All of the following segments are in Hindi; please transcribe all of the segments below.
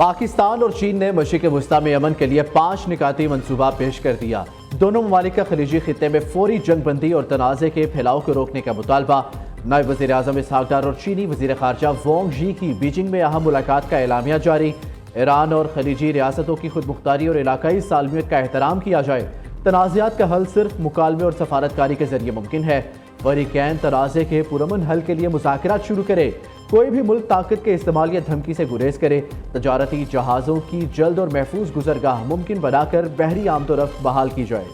पाकिस्तान और चीन ने मशरिक़ वस्ता में अमन के लिए 5 निकाती मंसूबा पेश कर दिया। दोनों ममालिक का खलीजी खित्ते में फौरी जंग बंदी और तनाज़े के फैलाव को रोकने का मुतालबा। नायब वज़ीर आज़म इसहाक डार और चीनी वज़ीर ख़ारजा वांग यी की बीजिंग में अहम मुलाकात का एलामिया जारी। ईरान और खलीजी रियासतों की खुद मुख्तारी और इलाकाई सालमियत का एहतराम किया जाए। तनाज़ात का हल सिर्फ मुकालमे और सफारतकारी के जरिए मुमकिन है। फरीकैन तनाज़े के पुरअमन हल के लिए मुज़ाकरात शुरू करे। कोई भी मुल्क ताकत के इस्तेमाल या धमकी से गुरेज करे। तजारती जहाज़ों की जल्द और महफूज गुजरगाह मुमकिन बनाकर बहरी आमदोरफ्त बहाल की जाए।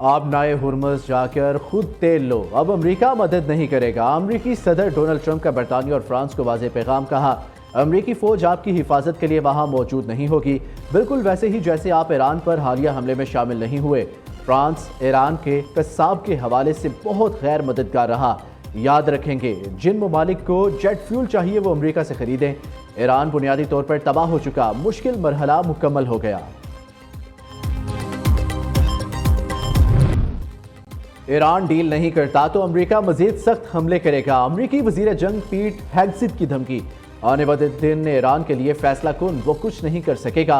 आप नाए हुरमस जाकर खुद तेल लो, अब अमेरिका मदद नहीं करेगा। अमेरिकी सदर डोनाल्ड ट्रंप का बरतानिया और फ्रांस को वाज़ेह पैगाम। कहा, अमेरिकी फ़ौज आपकी हिफाजत के लिए वहाँ मौजूद नहीं होगी, बिल्कुल वैसे ही जैसे आप ईरान पर हालिया हमले में शामिल नहीं हुए। फ्रांस ईरान के कस्साब के हवाले से बहुत गैर मददगार रहा। याद रखेंगे, जिन ममालिक को जेट फ्यूल चाहिए वो अमेरिका से खरीदें। ईरान बुनियादी तौर पर तबाह हो चुका, मुश्किल मरहला मुकम्मल हो गया। ईरान डील नहीं करता तो अमेरिका मजीद सख्त हमले करेगा। अमेरिकी वजीर जंग पीट हेग्सेट की धमकी। आने वाले दिन ईरान के लिए फैसला कुन, वो कुछ नहीं कर सकेगा।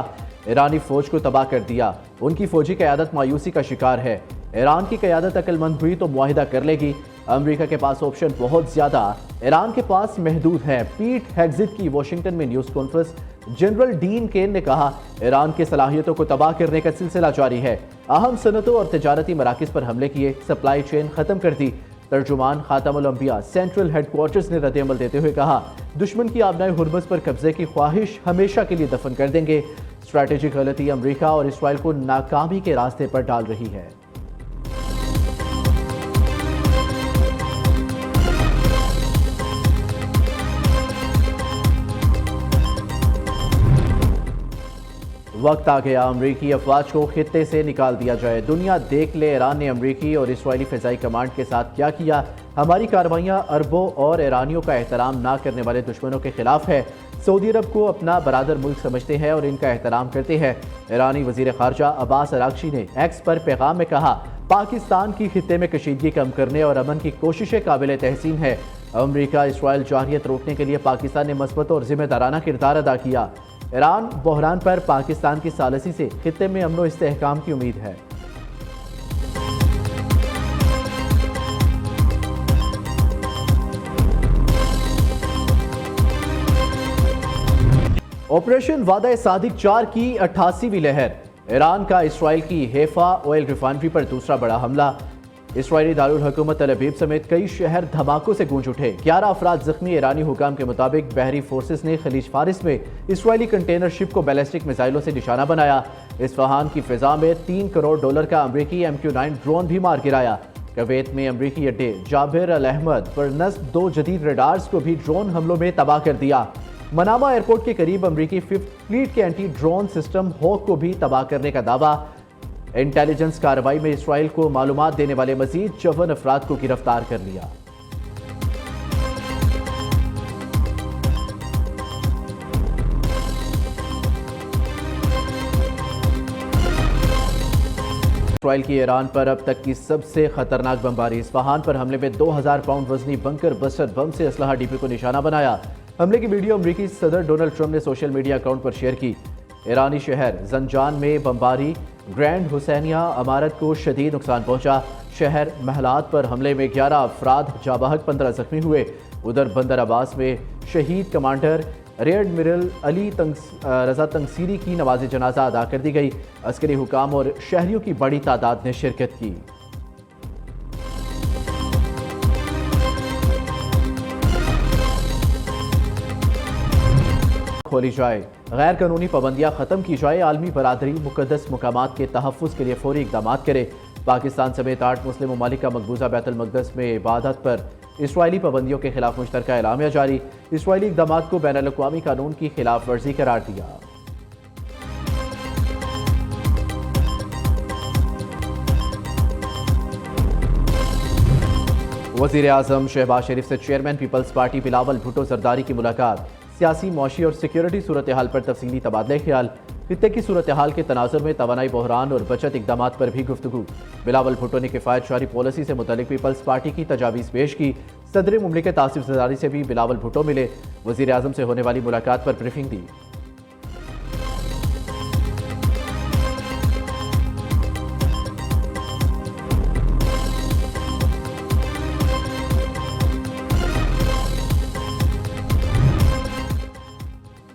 ईरानी फौज को तबाह कर दिया, उनकी फौजी क़यादत मायूसी का शिकार है। ईरान की क़यादत अक्लमंद हुई तो मुआहिदा कर लेगी। अमेरिका के पास ऑप्शन बहुत ज़्यादा, ईरान के पास महदूद हैं। पीट हेग्सेट की वाशिंगटन में न्यूज़ कॉन्फ्रेंस। जनरल डीन केन ने कहा, ईरान की सलाहियतों को तबाह करने का सिलसिला जारी है। अहम सनतों और तजारती मराकिज़ पर हमले किए, सप्लाई चेन ख़त्म कर दी। तर्जुमान खातमुल अंबिया सेंट्रल हेडक्वार्टर्स ने रद्द-ए-अमल देते हुए कहा, दुश्मन की आबनाए हुर्मस पर कब्जे की ख्वाहिश हमेशा के लिए दफन कर देंगे। स्ट्रैटेजिक गलती अमेरिका और इसराइल को नाकामी के रास्ते पर डाल रही है। वक्त आ गया, अमरीकी अफवाज को खित्ते से निकाल दिया जाए। दुनिया देख ले ईरान ने अमरीकी और इसराइली फ़िज़ाई कमांड के साथ क्या किया। हमारी कार्रवाइयाँ अरबों और ईरानियों का एहतराम ना करने वाले दुश्मनों के खिलाफ है। सऊदी अरब को अपना बरादर मुल्क समझते हैं और इनका एहतराम करते हैं। ईरानी वज़ीर ख़ारजा अब्बास अराग़ची ने एक्स पर पैगाम में कहा, पाकिस्तान की खित्ते में कशीदगी कम करने और अमन की कोशिशें काबिल तहसीन है। अमरीका इसराइल जारियत रोकने के लिए पाकिस्तान ने मस्बत और जिम्मेदाराना किरदार अदा किया। ईरान बहरान पर पाकिस्तान की सालसी से खित्ते में अमन व इस्तेहकाम की उम्मीद है। ऑपरेशन वादा सादिक 4 की 88वीं लहर। ईरान का इसराइल की हेफा ऑयल रिफाइनरी पर दूसरा बड़ा हमला। इसराइली दारुल हुकूमत तल अवीव समेत कई शहर धमाकों से गूंज उठे। 11 अफराद जख्मी। ईरानी हुकाम के मुताबिक बहरी फोर्सेस ने खलीज फारिस में इसराइली कंटेनर शिप को बैलिस्टिक मिसाइलों से निशाना बनाया। इस्फहान की फिजा में $3 करोड़ का अमरीकी MQ-9 ड्रोन भी मार गिराया। कुवैत में अमरीकी अड्डे जाबिर अल अहमद पर नस्ब 2 जदीद रडार्स को भी ड्रोन हमलों में तबाह कर दिया। मनामा एयरपोर्ट के करीब अमरीकी 5th फ्लीट के एंटी ड्रोन सिस्टम हॉक को भी तबाह करने का दावा। इंटेलिजेंस कार्रवाई में इसराइल को मालूमात देने वाले मजीद 54 अफराद को गिरफ्तार कर लिया। इसराइल की ईरान पर अब तक की सबसे खतरनाक बमबारी। इस्फहान पर हमले में 2000 पाउंड वजनी बंकर बस्टर बम से असलहा डीपी को निशाना बनाया। हमले की वीडियो अमरीकी सदर डोनाल्ड ट्रंप ने सोशल मीडिया अकाउंट पर शेयर की। ईरानी शहर जंजान में बमबारी। ग्रैंड हुसैनिया इमारत को शदीद नुकसान पहुंचा। शहर महलात पर हमले में 11 अफराद जाबाहक, 15 जख्मी हुए। उधर बंदर अब्बास में शहीद कमांडर रियर एडमिरल अली रजा तंगसीरी की नमाज जनाजा अदा कर दी गई। अस्करी हुकाम और शहरियों की बड़ी तादाद ने शिरकत की। खोली जाए, गैर कानूनी पाबंदियाँ ख़त्म की जाए। आलमी बरादरी मुक़द्दस मकामात के तहफ़्फ़ुज़ के लिए फ़ौरी इक़दाम करे। पाकिस्तान समेत 8 मुस्लिम ममालिक का मकबूजा बैतुल मक़दस में इबादत पर इसराइली पाबंदियों के खिलाफ मुश्तरका एलामिया जारी। इसराइली इक़दाम को बैनुल अक़वामी कानून की खिलाफ वर्जी करार दिया। वज़ीर आज़म शहबाज शरीफ से chairman Peoples Party Bilawal Bhutto Zardari की मुलाकात। सियासी, मौशी और सिक्योरिटी सूरत हाल पर तफसीली तबादले ख्याल। खित्ते की सूरत हाल के तनाजुर में तवानाई बहरान और बचत इकदाम पर भी गुफ्तगू। बिलावल भुट्टो ने किफ़ायत शारी पॉलिसी से मुतल्लिक पीपल्स पार्टी की तजावीज़ पेश की। सदर मुमलिकत आसिफ ज़रदारी से भी बिलावल भुट्टो मिले। वज़ीर आज़म से होने वाली मुलाकात पर ब्रीफिंग दी।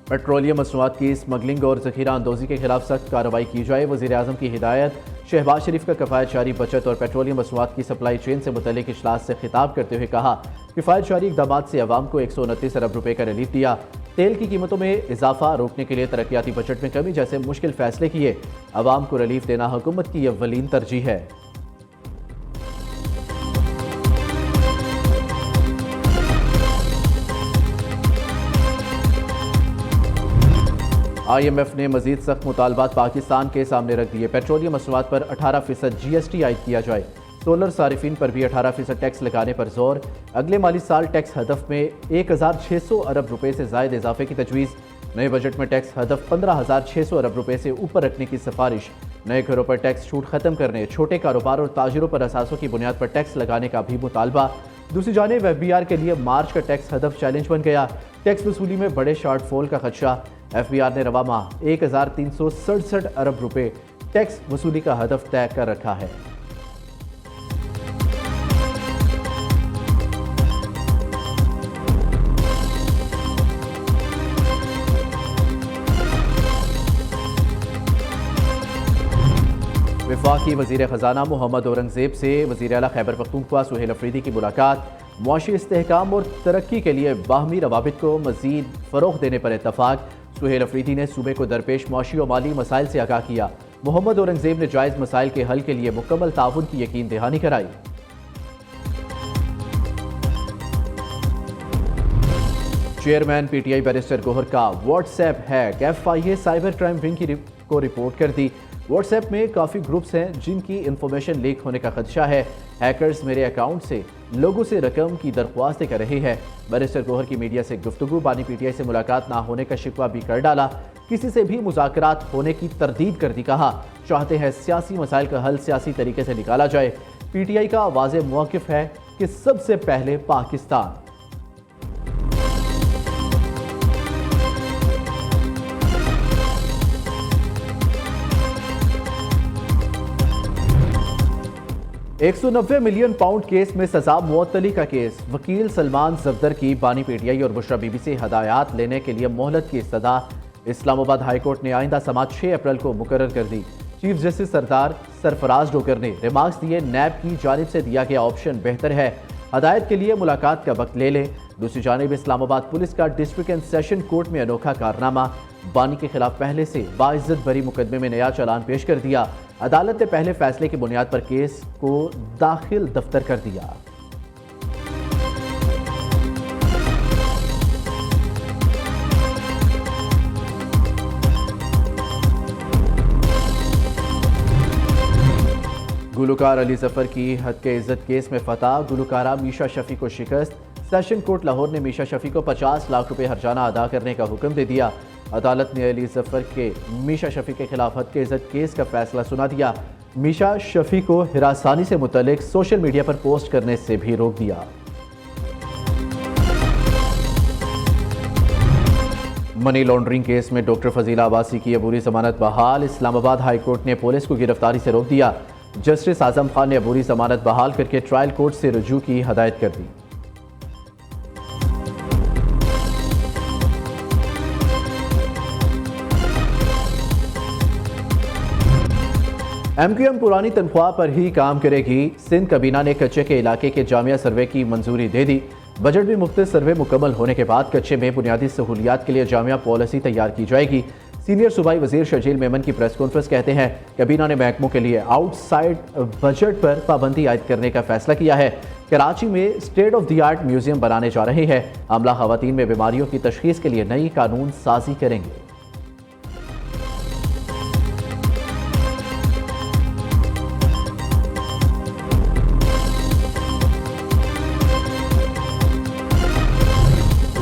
पेट्रोलियम मसनूआत की स्मगलिंग और जखीरा अंदोजी के खिलाफ सख्त कार्रवाई की जाए। वज़ीर आज़म की हिदायत। शहबाज शरीफ का किफ़ायत शारी बचत और पेट्रोलियम मसनूआत की सप्लाई चेन से मुतल्लिक इजलास से खिताब करते हुए कहा, किफ़ायत शारी इकदाम से अवाम को 129 अरब रुपये का रिलीफ दिया। तेल की कीमतों में इजाफा रोकने के लिए तरक्याती बजट में कमी जैसे मुश्किल फैसले किए। अवाम को रिलीफ देना हुकूमत की अव्वलीन तरजीह है। IMF ने मजीद सख्त मुतालबात पाकिस्तान के सामने रख दिए। पेट्रोलियम मसनूआत पर 18% GST आयद किया जाए। सोलर सारिफिन पर भी 18% टैक्स लगाने पर जोर। अगले माली साल टैक्स हदफ में 1600 अरब रुपए से जायद इजाफे की तजवीज़। नए बजट में टैक्स हदफ 15,600 अरब रुपए से ऊपर रखने की सिफारिश। नए घरों पर टैक्स छूट खत्म करने, छोटे कारोबार और ताजिरों पर असासों की बुनियाद पर टैक्स लगाने का भी मुतालबा। दूसरी जानिब FBR के लिए मार्च का टैक्स हदफ चैलेंज बन गया। टैक्स वसूली में बड़े शॉर्टफॉल का खदशा। FBR ने रवा माह 1367 अरब रुपए टैक्स वसूली का हदफ तय कर रखा है। वफाकी वज़ीर ख़जाना मोहम्मद औरंगज़ेब से वज़ीर आला खैबर पख्तूनख्वा सुहेल अफरीदी की मुलाकात। मुआशी इस्तेहकाम और तरक्की के लिए बाहमी रवाबित को मज़ीद फ़रोग़ देने पर इत्तफ़ाक़। सुहेल अफरीदी ने सूबे को दरपेश मुआशी और माली मसाइल से आगाह किया। मोहम्मद औरंगज़ेब ने जायज़ मसाइल के हल के लिए मुकम्मल ताउन की यकीन दहानी कराई। चेयरमैन PTI बैरिस्टर गोहर का WhatsApp hack. FIA cyber crime wing को रिपोर्ट कर दी। व्हाट्सएप में काफ़ी ग्रुप्स हैं जिनकी इंफॉर्मेशन लीक होने का खदशा है। हैकर्स मेरे अकाउंट से लोगों से रकम की दरख्वास्तें कर रहे हैं। बैरिस्टर गोहर की मीडिया से गुफ्तगू। बानी PTI से मुलाकात ना होने का शिकवा भी कर डाला। किसी से भी मुज़ाकरात होने की तरदीद कर दी। कहा, चाहते हैं सियासी मसाइल का हल सियासी तरीके से निकाला जाए। PTI का वाज़ेह मौक़िफ़ है कि सबसे पहले पाकिस्तान। £190 मिलियन केस में सजा मुअत्तली का केस। वकील सलमान जफदर की बानी PTI और बुशरा बीबी से हदायत लेने के लिए मोहलत की सदा। इस्लामाबाद हाई कोर्ट ने आइंदा समात 6 अप्रैल को मुकर्रर कर दी। चीफ जस्टिस सरदार सरफराज डोगर ने रिमार्क्स दिए, नैब की जानिब से दिया गया ऑप्शन बेहतर है, हदायत के लिए मुलाकात का वक्त ले लें। दूसरी जानिब इस्लामाबाद पुलिस का डिस्ट्रिक्ट एंड सेशन कोर्ट में अनोखा कारनामा। बानी के खिलाफ पहले से बाइज्जत बरी मुकदमे में नया चालान पेश कर दिया। अदालत ने पहले फैसले की बुनियाद पर केस को दाखिल दफ्तर कर दिया। गुलकार अली जफर की हद के इज्जत केस में फतह। गुलकारा मीशा शफी को शिकस्त। सेशन कोर्ट लाहौर ने मीशा शफी को 50 लाख रुपए हर्जाना अदा करने का हुक्म दे दिया। अदालत ने अली जफर के मीशा शफी के खिलाफ हद के इज्जत केस का फैसला सुना दिया। मीशा शफी को हिरासानी से मुतल्लिक सोशल मीडिया पर पोस्ट करने से भी रोक दिया। मनी लॉन्ड्रिंग केस में डॉक्टर फजीला अब्बासी की अबूरी जमानत बहाल। इस्लामाबाद हाई कोर्ट ने पुलिस को गिरफ्तारी से रोक दिया। जस्टिस आजम खान ने अबूरी जमानत बहाल करके ट्रायल कोर्ट से रुजू की हदायत कर दी। MQM पुरानी तनख्वाह पर ही काम करेगी। सिंध कबीना ने कच्चे के इलाके के जामिया सर्वे की मंजूरी दे दी। बजट में मुख्तलिफ सर्वे मुकम्मल होने के बाद कच्चे में बुनियादी सहूलियात के लिए जामिया पॉलिसी तैयार की जाएगी। सीनियर सूबाई वजीर शजील मेमन की प्रेस कॉन्फ्रेंस कहते हैं, कबीना ने महकमों के लिए आउटसाइड बजट पर पाबंदी आयद करने का फैसला किया है। कराची में state of the art museum बनाने जा रहे हैं। आमला खवातीन में बीमारियों की तशखीस के लिए नई कानून साजी करेंगे।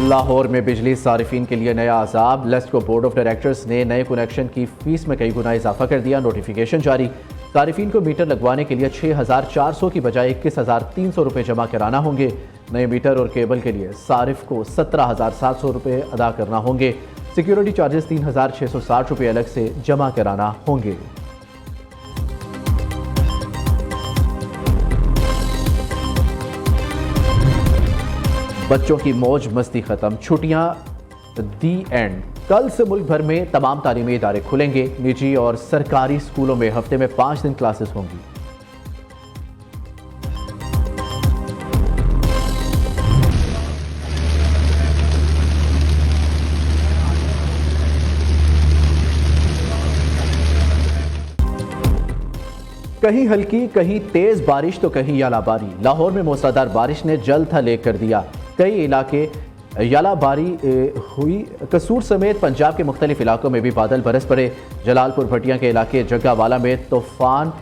लाहौर में बिजली सारिफिन के लिए नया अजाब। लेस्को बोर्ड ऑफ डायरेक्टर्स ने नए कनेक्शन की फीस में कई गुना इजाफा कर दिया। नोटिफिकेशन जारी। सारिफिन को मीटर लगवाने के लिए 6,400 की बजाय 21,300 रुपये जमा कराना होंगे। नए मीटर और केबल के लिए सारिफ को 17,700 रुपये अदा करना होंगे। सिक्योरिटी चार्जेस 3,660 रुपये अलग से जमा कराना होंगे। बच्चों की मौज मस्ती खत्म, छुट्टियां दी एंड। कल से मुल्क भर में तमाम तालीमी इदारे खुलेंगे। निजी और सरकारी स्कूलों में हफ्ते में 5 दिन क्लासेस होंगी। कहीं हल्की कहीं तेज बारिश तो कहीं यालाबारी। लाहौर में मूसलाधार बारिश ने जल थल कर दिया। कई इलाके यालाबारी हुई। कसूर समेत पंजाब के मुख्तलिफ इलाकों में भी बादल बरस पड़े। जलालपुर भटिया के इलाके जग्गावाला में तूफान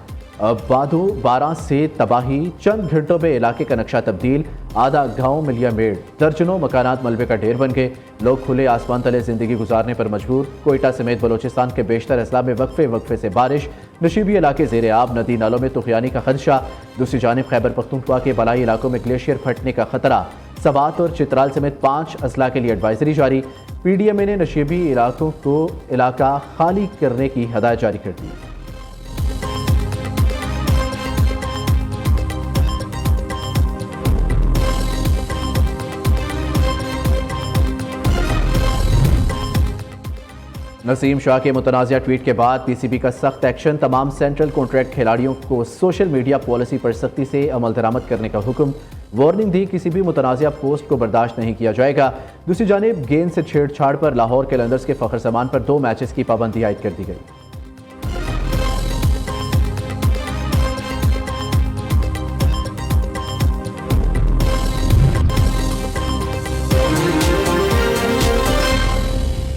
बादू 12 से तबाही। चंद घंटों में इलाके का नक्शा तब्दील। आधा गांव मिलिया मेड़। दर्जनों मकानात मलबे का ढेर बन गए। लोग खुले आसमान तले जिंदगी गुजारने पर मजबूर। कोयटा समेत बलोचिस्तान के बेशतर अजला में वक्फे से बारिश। नशीबी इलाके जेर आब। नदी नालों में तुफियानी का खदशा। दूसरी जानिब खैबर पख्तूनख्वा के बलाई इलाकों में ग्लेशियर फटने का खतरा। सवात और चित्राल समेत 5 अजला के लिए एडवाइजरी जारी। PDMA ने नशीबी इलाकों को इलाका खाली करने की हदायत जारी कर दी। नसीम शाह के मुतनाज़िया ट्वीट के बाद PCB का सख्त एक्शन। तमाम सेंट्रल कॉन्ट्रैक्ट खिलाड़ियों को सोशल मीडिया पॉलिसी पर सख्ती से अमल दरामद करने का हुक्म। वार्निंग दी, किसी भी मुतनाज़िया पोस्ट को बर्दाश्त नहीं किया जाएगा। दूसरी जानिब गेंद से छेड़छाड़ पर लाहौर कैलेंडर्स के फ़ख्र समान पर 2 मैचेस की पाबंदी आयद कर दी गई।